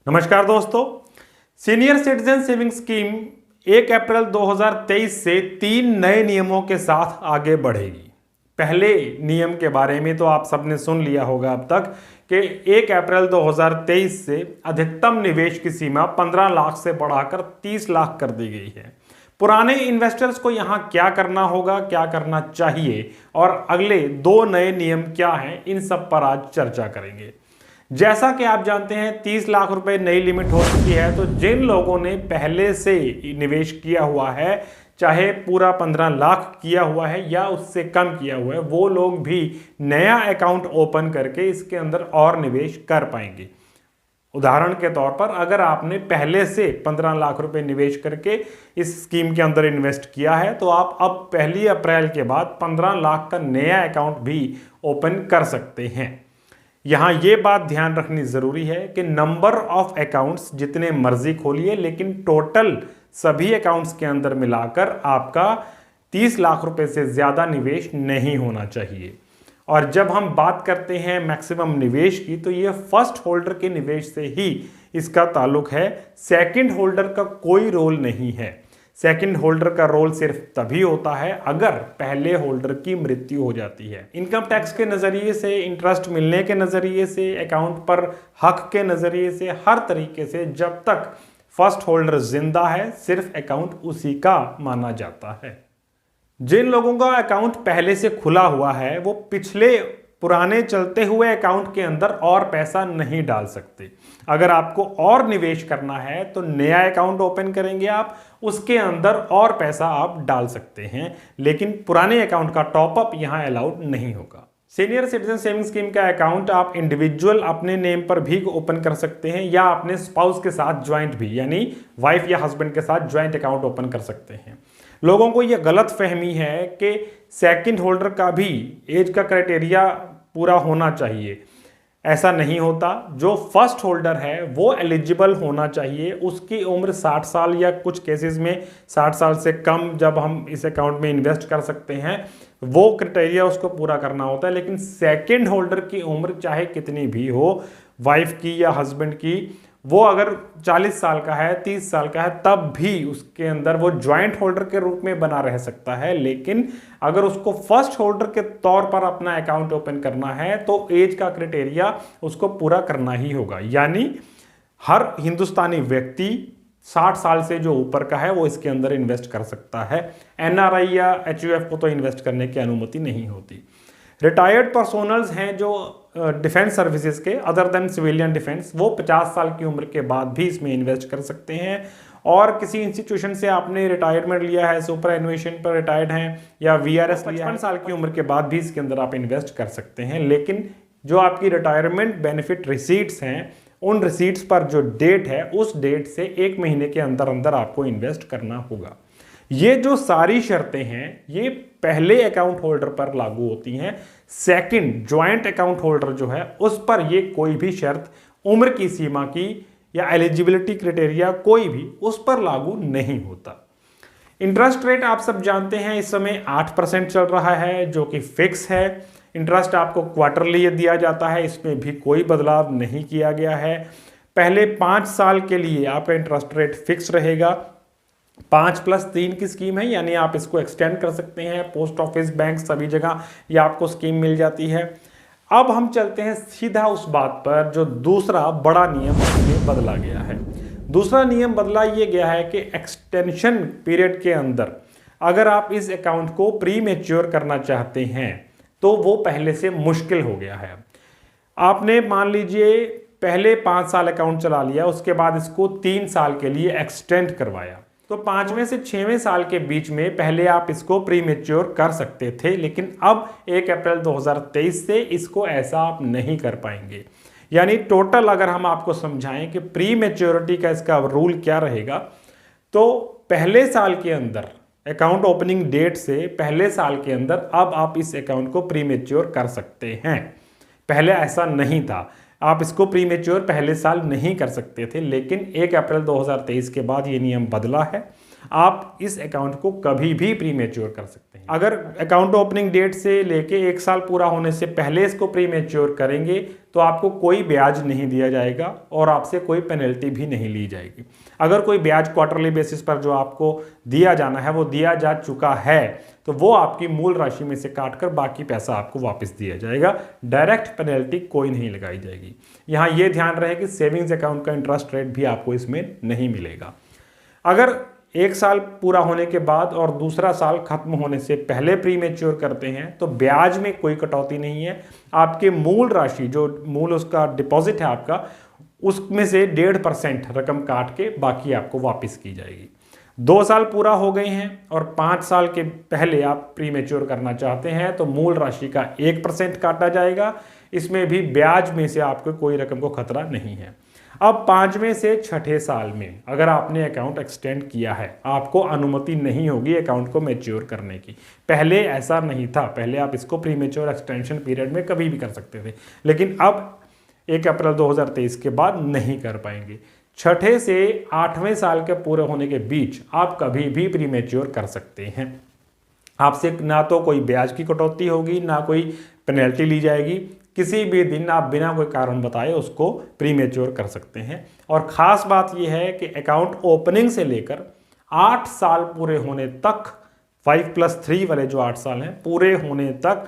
नमस्कार दोस्तों। Senior citizen saving scheme 1 अप्रैल 2023 से 3 नए नियमों के साथ आगे बढ़ेगी। पहले नियम के बारे में तो आप सबने सुन लिया होगा अब तक कि 1 अप्रैल 2023 से अधिकतम निवेश की सीमा 15 लाख से बढ़ाकर 30 लाख कर दी गई है। पुराने इन्वेस्टर्स को यहाँ क्या करना होगा, क्या करना चाहिए और अगले 2 नए नियम क्या हैं, इन सब पर आज चर्चा करेंगे। जैसा कि आप जानते हैं 30 लाख रुपए नई लिमिट हो चुकी है, तो जिन लोगों ने पहले से निवेश किया हुआ है, चाहे पूरा 15 लाख किया हुआ है या उससे कम किया हुआ है, वो लोग भी नया अकाउंट ओपन करके इसके अंदर और निवेश कर पाएंगे। उदाहरण के तौर पर अगर आपने पहले से 15 लाख रुपए निवेश करके इस स्कीम के अंदर इन्वेस्ट किया है, तो आप अब 1 अप्रैल के बाद 15 लाख का नया अकाउंट भी ओपन कर सकते हैं। यहाँ ये बात ध्यान रखनी ज़रूरी है कि नंबर ऑफ अकाउंट्स जितने मर्जी खोलिए, लेकिन टोटल सभी अकाउंट्स के अंदर मिलाकर आपका 30 लाख रुपए से ज़्यादा निवेश नहीं होना चाहिए। और जब हम बात करते हैं मैक्सिमम निवेश की, तो ये फर्स्ट होल्डर के निवेश से ही इसका ताल्लुक है। सेकंड होल्डर का कोई रोल नहीं है। सेकंड होल्डर का रोल सिर्फ तभी होता है अगर पहले होल्डर की मृत्यु हो जाती है। इनकम टैक्स के नज़रिए से, इंटरेस्ट मिलने के नज़रिए से, अकाउंट पर हक के नज़रिए से, हर तरीके से जब तक फर्स्ट होल्डर जिंदा है, सिर्फ अकाउंट उसी का माना जाता है। जिन लोगों का अकाउंट पहले से खुला हुआ है, वो पिछले पुराने चलते हुए अकाउंट के अंदर और पैसा नहीं डाल सकते। अगर आपको और निवेश करना है तो नया अकाउंट ओपन करेंगे आप, उसके अंदर और पैसा आप डाल सकते हैं, लेकिन पुराने अकाउंट का टॉपअप यहां अलाउड नहीं होगा। सीनियर सिटीजन सेविंग स्कीम का अकाउंट आप इंडिविजुअल अपने नेम पर भी ओपन कर सकते हैं या अपने स्पाउस के साथ ज्वाइंट भी, यानी वाइफ या हस्बैंड के साथ ज्वाइंट अकाउंट ओपन कर सकते हैं। लोगों को यह गलत फहमी है कि सेकंड होल्डर का भी एज का क्राइटेरिया पूरा होना चाहिए। ऐसा नहीं होता। जो फर्स्ट होल्डर है वो एलिजिबल होना चाहिए। उसकी उम्र 60 साल या कुछ केसेस में 60 साल से कम जब हम इस अकाउंट में इन्वेस्ट कर सकते हैं, वो क्राइटेरिया उसको पूरा करना होता है। लेकिन सेकंड होल्डर की उम्र चाहे कितनी भी हो, वाइफ की या हस्बैंड की, वो अगर 40 साल का है, 30 साल का है, तब भी उसके अंदर वो ज्वाइंट होल्डर के रूप में बना रह सकता है। लेकिन अगर उसको फर्स्ट होल्डर के तौर पर अपना अकाउंट ओपन करना है तो एज का क्राइटेरिया उसको पूरा करना ही होगा। यानी हर हिंदुस्तानी व्यक्ति 60 साल से जो ऊपर का है वो इसके अंदर इन्वेस्ट कर सकता है। एनआरआई या एचयूएफ को तो इन्वेस्ट करने की अनुमति नहीं होती। रिटायर्ड पर्सोनल्स हैं जो डिफेंस सर्विसेज के, अदर देन सिविलियन डिफेंस, वो 50 साल की उम्र के बाद भी इसमें इन्वेस्ट कर सकते हैं। और किसी इंस्टीट्यूशन से आपने रिटायरमेंट लिया है, सुपर एनुएशन पर रिटायर्ड हैं या वीआरएस लिया है, 55 साल की उम्र के बाद भी इसके अंदर आप इन्वेस्ट कर सकते हैं। लेकिन जो आपकी रिटायरमेंट बेनिफिट रिसीट्स हैं, उन रिसीट्स पर जो डेट है, उस डेट से 1 महीने के अंदर अंदर आपको इन्वेस्ट करना होगा। ये जो सारी शर्तें हैं ये पहले अकाउंट होल्डर पर लागू होती हैं। सेकंड ज्वाइंट अकाउंट होल्डर जो है उस पर ये कोई भी शर्त, उम्र की सीमा की या एलिजिबिलिटी क्राइटेरिया कोई भी उस पर लागू नहीं होता। इंटरेस्ट रेट आप सब जानते हैं इस समय 8% चल रहा है, जो कि फिक्स है। इंटरेस्ट आपको क्वार्टरली दिया जाता है, इसमें भी कोई बदलाव नहीं किया गया है। पहले 5 साल के लिए आपका इंटरेस्ट रेट फिक्स रहेगा। 5+3 की स्कीम है, यानी आप इसको एक्सटेंड कर सकते हैं। पोस्ट ऑफिस, बैंक, सभी जगह ये आपको स्कीम मिल जाती है। अब हम चलते हैं सीधा उस बात पर जो दूसरा बड़ा नियम इसमें बदला गया है। दूसरा नियम बदला ये गया है कि एक्सटेंशन पीरियड के अंदर अगर आप इस अकाउंट को प्री मैच्योर करना चाहते हैं तो वो पहले से मुश्किल हो गया है। आपने मान लीजिए पहले 5 साल अकाउंट चला लिया, उसके बाद इसको 3 साल के लिए एक्सटेंड करवाया, तो 5वें से 6वें साल के बीच में पहले आप इसको प्री मैच्योर कर सकते थे। लेकिन अब 1 अप्रैल 2023 से इसको ऐसा आप नहीं कर पाएंगे। यानी टोटल अगर हम आपको समझाएं कि प्री मैच्योरिटी का इसका रूल क्या रहेगा, तो पहले साल के अंदर अकाउंट ओपनिंग डेट से पहले साल के अंदर अब आप इस अकाउंट को प्री मैच्योर कर सकते हैं। पहले ऐसा नहीं था, आप इसको प्री मैच्योर पहले साल नहीं कर सकते थे। लेकिन 1 अप्रैल 2023 के बाद ये नियम बदला है। आप इस अकाउंट को कभी भी प्री मैच्योर कर सकते हैं। अगर अकाउंट ओपनिंग डेट से लेके 1 साल पूरा होने से पहले इसको प्री मैच्योर करेंगे तो आपको कोई ब्याज नहीं दिया जाएगा और आपसे कोई पेनल्टी भी नहीं ली जाएगी। अगर कोई ब्याज क्वार्टरली बेसिस पर जो आपको दिया जाना है वो दिया जा चुका है तो वो आपकी मूल राशि में से काटकर बाकी पैसा आपको वापस दिया जाएगा। डायरेक्ट पेनल्टी कोई नहीं लगाई जाएगी। यहाँ ये ध्यान रहे कि सेविंग्स अकाउंट का इंटरेस्ट रेट भी आपको इसमें नहीं मिलेगा। अगर 1 साल पूरा होने के बाद और दूसरा साल खत्म होने से पहले प्री मैच्योर करते हैं तो ब्याज में कोई कटौती नहीं है। आपके मूल राशि जो मूल उसका डिपॉजिट है आपका, उसमें से 1.5% रकम काट के बाकी आपको वापस की जाएगी। 2 साल पूरा हो गए हैं और 5 साल के पहले आप प्री मैच्योर करना चाहते हैं तो मूल राशि का 1% काटा जाएगा। इसमें भी ब्याज में से आपको कोई रकम को खतरा नहीं है। अब 5वें से 6ठे साल में अगर आपने अकाउंट एक्सटेंड किया है, आपको अनुमति नहीं होगी अकाउंट को मैच्योर करने की। पहले ऐसा नहीं था, पहले आप इसको प्री मैच्योर एक्सटेंशन पीरियड में कभी भी कर सकते थे, लेकिन अब 1 अप्रैल 2023 के बाद नहीं कर पाएंगे। 6ठे से 8वें साल के पूरे होने के बीच आप कभी भी प्री मैच्योर कर सकते हैं। आपसे ना तो कोई ब्याज की कटौती होगी, ना कोई पेनल्टी ली जाएगी। किसी भी दिन आप बिना कोई कारण बताए उसको प्री मैच्योर कर सकते हैं। और ख़ास बात यह है कि अकाउंट ओपनिंग से लेकर 8 साल पूरे होने तक, 5+3 वाले जो 8 साल हैं पूरे होने तक,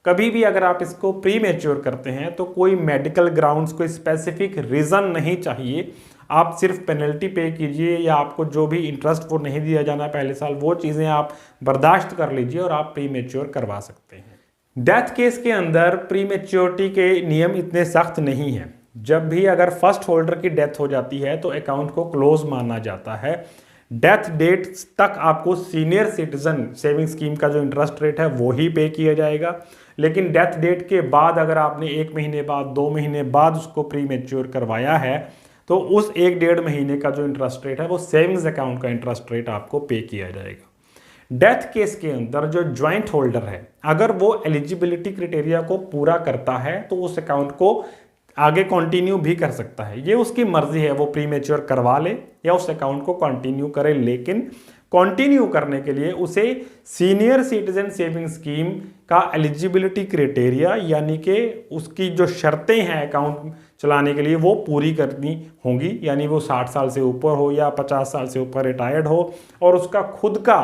कभी भी अगर आप इसको प्री मैच्योर करते हैं तो कोई मेडिकल ग्राउंड्स, कोई स्पेसिफिक रीज़न नहीं चाहिए। आप सिर्फ पेनल्टी पे कीजिए या आपको जो भी इंटरेस्ट वो नहीं दिया जाना पहले साल, वो चीज़ें आप बर्दाश्त कर लीजिए और आप प्री मैच्योर करवा सकते हैं। डेथ केस के अंदर प्री मैच्योरिटी के नियम इतने सख्त नहीं हैं। जब भी अगर फर्स्ट होल्डर की डेथ हो जाती है तो अकाउंट को क्लोज माना जाता है। डेथ डेट तक आपको सीनियर सिटीजन सेविंग स्कीम का जो इंटरेस्ट रेट है वो ही पे किया जाएगा, लेकिन डेथ डेट के बाद अगर आपने 1 महीने बाद, 2 महीने बाद उसको प्री मैच्योर करवाया है तो उस 1-1.5 महीने का जो इंटरेस्ट रेट है वो सेविंग्स अकाउंट का इंटरेस्ट रेट आपको पे किया जाएगा। डेथ केस के अंदर जो ज्वाइंट होल्डर है, अगर वो एलिजिबिलिटी क्राइटेरिया को पूरा करता है तो उस अकाउंट को आगे कंटिन्यू भी कर सकता है। ये उसकी मर्जी है, वो प्री मैच्योर करवा ले या उस अकाउंट को कंटिन्यू करे, लेकिन कंटिन्यू करने के लिए उसे सीनियर सिटीजन सेविंग स्कीम का एलिजिबिलिटी क्राइटेरिया यानी कि उसकी जो शर्तें हैं अकाउंट चलाने के लिए वो पूरी करनी होंगी। यानी वो 60 साल से ऊपर हो या 50 साल से ऊपर रिटायर्ड हो और उसका खुद का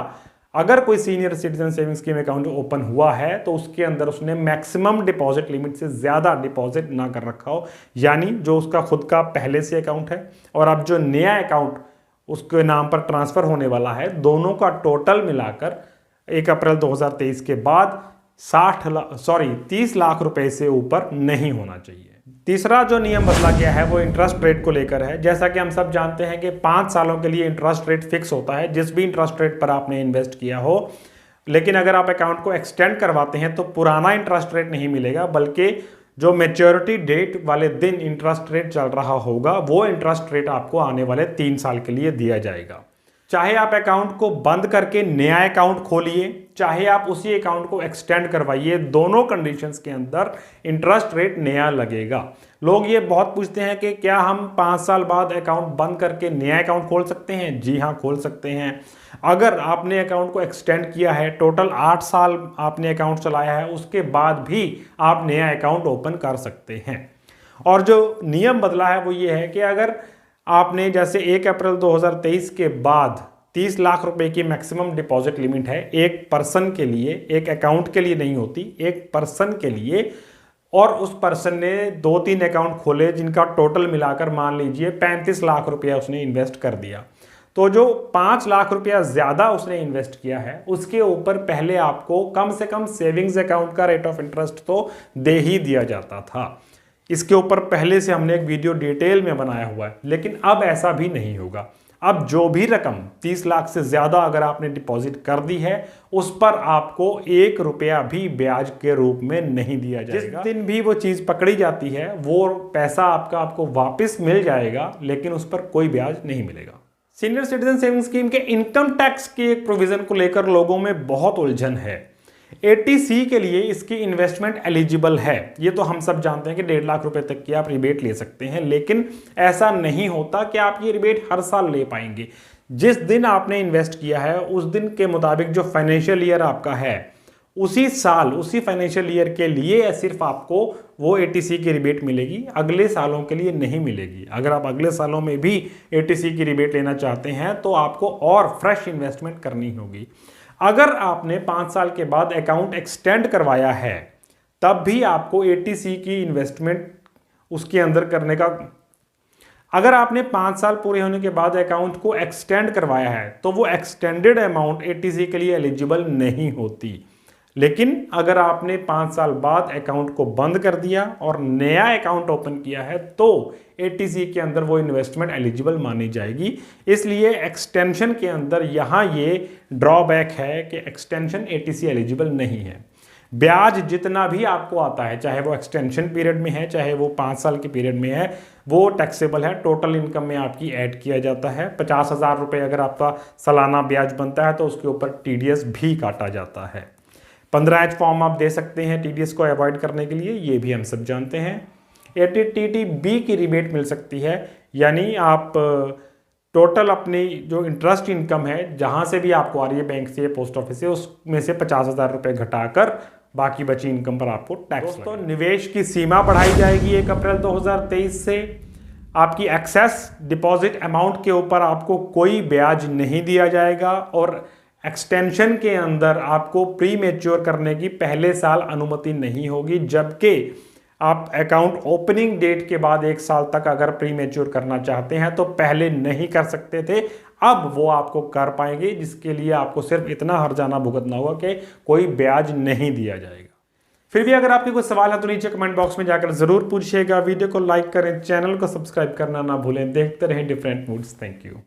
अगर कोई senior citizen saving scheme account open हुआ है तो उसके अंदर उसने मैक्सिमम डिपॉजिट लिमिट से ज़्यादा डिपॉजिट ना कर रखा हो, यानी जो उसका खुद का पहले से अकाउंट है और अब जो नया अकाउंट उसके नाम पर ट्रांसफ़र होने वाला है, दोनों का टोटल मिलाकर 1 अप्रैल 2023 के बाद 30 लाख रुपए से ऊपर नहीं होना चाहिए। तीसरा जो नियम बदला गया है वो इंटरेस्ट रेट को लेकर है। जैसा कि हम सब जानते हैं कि 5 सालों के लिए इंटरेस्ट रेट फिक्स होता है जिस भी इंटरेस्ट रेट पर आपने इन्वेस्ट किया हो, लेकिन अगर आप अकाउंट को एक्सटेंड करवाते हैं तो पुराना इंटरेस्ट रेट नहीं मिलेगा, बल्कि जो मैच्योरिटी डेट वाले दिन इंटरेस्ट रेट चल रहा होगा वो इंटरेस्ट रेट आपको आने वाले 3 साल के लिए दिया जाएगा। चाहे आप अकाउंट को बंद करके नया अकाउंट खोलिए, चाहे आप उसी अकाउंट को एक्सटेंड करवाइए, दोनों कंडीशंस के अंदर इंटरेस्ट रेट नया लगेगा। लोग ये बहुत पूछते हैं कि क्या हम 5 साल बाद अकाउंट बंद करके नया अकाउंट खोल सकते हैं? जी हाँ, खोल सकते हैं। अगर आपने अकाउंट को एक्सटेंड किया है, टोटल 8 साल आपने अकाउंट चलाया है, उसके बाद भी आप नया अकाउंट ओपन कर सकते हैं। और जो नियम बदला है वो ये है कि अगर आपने जैसे 1 अप्रैल 2023 के बाद 30 लाख रुपए की मैक्सिमम डिपॉजिट लिमिट है एक पर्सन के लिए, एक अकाउंट के लिए नहीं होती, एक पर्सन के लिए, और उस पर्सन ने 2-3 अकाउंट खोले जिनका टोटल मिलाकर मान लीजिए 35 लाख रुपया उसने इन्वेस्ट कर दिया, तो जो 5 लाख रुपया ज़्यादा उसने इन्वेस्ट किया है उसके ऊपर पहले आपको कम से कम सेविंग्स अकाउंट का रेट ऑफ इंटरेस्ट तो दे ही दिया जाता था। इसके ऊपर पहले से हमने एक वीडियो डिटेल में बनाया हुआ है, लेकिन अब ऐसा भी नहीं होगा। अब जो भी रकम 30 लाख से ज़्यादा अगर आपने डिपॉजिट कर दी है उस पर आपको 1 रुपया भी ब्याज के रूप में नहीं दिया जाएगा। जिस दिन भी वो चीज़ पकड़ी जाती है वो पैसा आपको वापस मिल जाएगा, लेकिन उस पर कोई ब्याज नहीं मिलेगा। सीनियर सिटीजन सेविंग स्कीम के इनकम टैक्स के एक प्रोविजन को लेकर लोगों में बहुत उलझन है। 80C के लिए इसकी इन्वेस्टमेंट एलिजिबल है, ये तो हम सब जानते हैं कि 1.5 लाख रुपए तक की आप रिबेट ले सकते हैं, लेकिन ऐसा नहीं होता कि आप ये रिबेट हर साल ले पाएंगे। जिस दिन आपने इन्वेस्ट किया है उस दिन के मुताबिक जो फाइनेंशियल ईयर आपका है उसी साल उसी फाइनेंशियल ईयर के लिए सिर्फ आपको वो एटीसी की रिबेट मिलेगी, अगले सालों के लिए नहीं मिलेगी। अगर आप अगले सालों में भी एटीसी की रिबेट लेना चाहते हैं तो आपको और फ्रेश इन्वेस्टमेंट करनी होगी। अगर आपने 5 साल के बाद अकाउंट एक्सटेंड करवाया है तब भी आपको एटीसी की इन्वेस्टमेंट उसके अंदर करने का, अगर आपने 5 साल पूरे होने के बाद अकाउंट को एक्सटेंड करवाया है तो वो एक्सटेंडेड अमाउंट एटीसी के लिए एलिजिबल नहीं होती। लेकिन अगर आपने 5 साल बाद अकाउंट को बंद कर दिया और नया अकाउंट ओपन किया है तो एटीसी के अंदर वो इन्वेस्टमेंट एलिजिबल मानी जाएगी। इसलिए एक्सटेंशन के अंदर यहाँ ये ड्रॉबैक है कि एक्सटेंशन एटीसी एलिजिबल नहीं है। ब्याज जितना भी आपको आता है, चाहे वो एक्सटेंशन पीरियड में है चाहे वो 5 साल के पीरियड में है, वो टैक्सेबल है, टोटल इनकम में आपकी ऐड किया जाता है। 50,000 रुपये अगर आपका सालाना ब्याज बनता है तो उसके ऊपर टीडीएस भी काटा जाता है। 15H फॉर्म आप दे सकते हैं टीडीएस को अवॉइड करने के लिए, ये भी हम सब जानते हैं। एटीटीबी की रिबेट मिल सकती है, यानी आप टोटल अपनी जो इंटरेस्ट इनकम है जहां से भी आपको आ रही है, बैंक से पोस्ट ऑफिस से, उसमें से 50,000 रुपये घटाकर बाकी बची इनकम पर आपको टैक्स। तो निवेश की सीमा बढ़ाई जाएगी 1 अप्रैल 2023 से। आपकी एक्सेस डिपॉजिट अमाउंट के ऊपर आपको कोई ब्याज नहीं दिया जाएगा और एक्सटेंशन के अंदर आपको प्री मैच्योर करने की पहले साल अनुमति नहीं होगी, जबकि आप अकाउंट ओपनिंग डेट के बाद 1 साल तक अगर प्री मैच्योर करना चाहते हैं तो पहले नहीं कर सकते थे, अब वो आपको कर पाएंगे, जिसके लिए आपको सिर्फ इतना हर्जाना भुगतना होगा कि कोई ब्याज नहीं दिया जाएगा। फिर भी अगर आपके कोई सवाल है तो नीचे कमेंट बॉक्स में जाकर जरूर पूछिएगा। वीडियो को लाइक करें, चैनल को सब्सक्राइब करना ना भूलें। देखते रहें डिफरेंट मूड्स। Thank you.